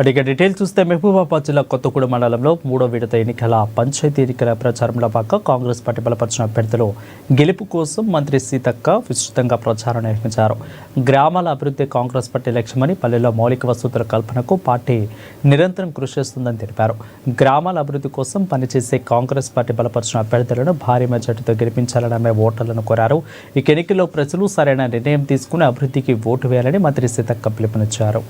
అడిగే డీటెయిల్ చూస్తే మహబూబాబాద్ జిల్లా కొత్తగూడెం మండలంలో 3వ విడత ఎన్నికల పంచాయతీ ఎన్నికల ప్రచారంలో భాగంగా కాంగ్రెస్ పార్టీ బలపరిచిన అభ్యర్థులు గెలుపు కోసం మంత్రి సీతక్క విస్తృతంగా ప్రచారం నిర్వహించారు. గ్రామాల అభివృద్ధి కాంగ్రెస్ పార్టీ లక్ష్యమని, పల్లెల్లో మౌలిక వసతుల కల్పనకు పార్టీ నిరంతరం కృషి చేస్తుందని తెలిపారు. గ్రామాల అభివృద్ధి కోసం పనిచేసే కాంగ్రెస్ పార్టీ బలపరిచిన అభ్యర్థులను భారీ మెజార్టీతో గెలిపించాలని ఆమె ఓటర్లను కోరారు. ఈ ఎన్నికల్లో ప్రజలు సరైన నిర్ణయం తీసుకుని అభివృద్ధికి ఓటు వేయాలని మంత్రి సీతక్క పిలుపునిచ్చారు.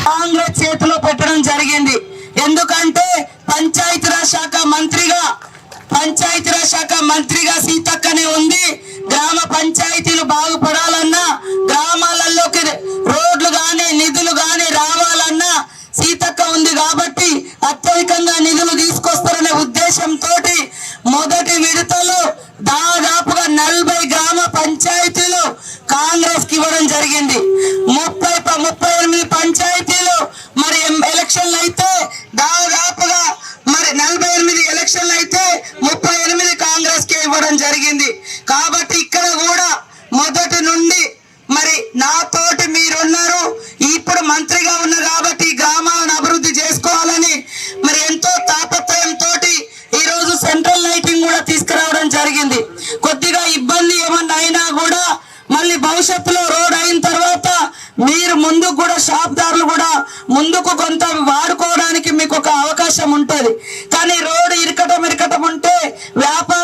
కాంగ్రెస్ చేతిలో పెట్టడం జరిగింది. ఎందుకంటే పంచాయతీరాజ్ శాఖ మంత్రిగా సీతక్కనే ఉంది. గ్రామ పంచాయతీలు బాగుపడాలన్నా, గ్రామాలలోకి రోడ్లు గాని నిధులు గాని రావాలన్నా సీతక్క ఉంది కాబట్టి అత్యధికంగా నిధులు తీసుకొస్తారనే ఉద్దేశంతో మొదటి విడతలో దాదాపుగా 40 గ్రామ పంచాయతీలు కాంగ్రెస్ కి ఇవ్వడం జరిగింది. 38 పంచాయతీలు మరి ఎలక్షన్లు అయితే దాదాపుగా మరి 48 ఎలక్షన్లు అయితే 38 కాంగ్రెస్ కి ఇవ్వడం జరిగింది. కాబట్టి ఇక్కడ కూడా మొదటి నుండి మరి నాతోటి మీరున్నారు, ఇప్పుడు మంత్రిగా ఉన్న కాబట్టి గ్రామాలను అభివృద్ధి చేసుకోవాలని మరి ఎంతో తాపత్రయంతో ఈ రోజు సెంట్రల్ లైటింగ్ కూడా తీసుకురావడం జరిగింది. కొద్దిగా ఇబ్బంది ఏమన్నా అయినా కూడా మళ్ళీ భవిష్యత్తులో రోడ్ అయిన తర్వాత మీరు ముందుకు కూడా షాప్దారులు కూడా ముందుకు కొంత వాడుకోవడానికి మీకు ఒక అవకాశం ఉంటుంది. కానీ రోడ్డు ఇరకటం ఉంటే వ్యాపారం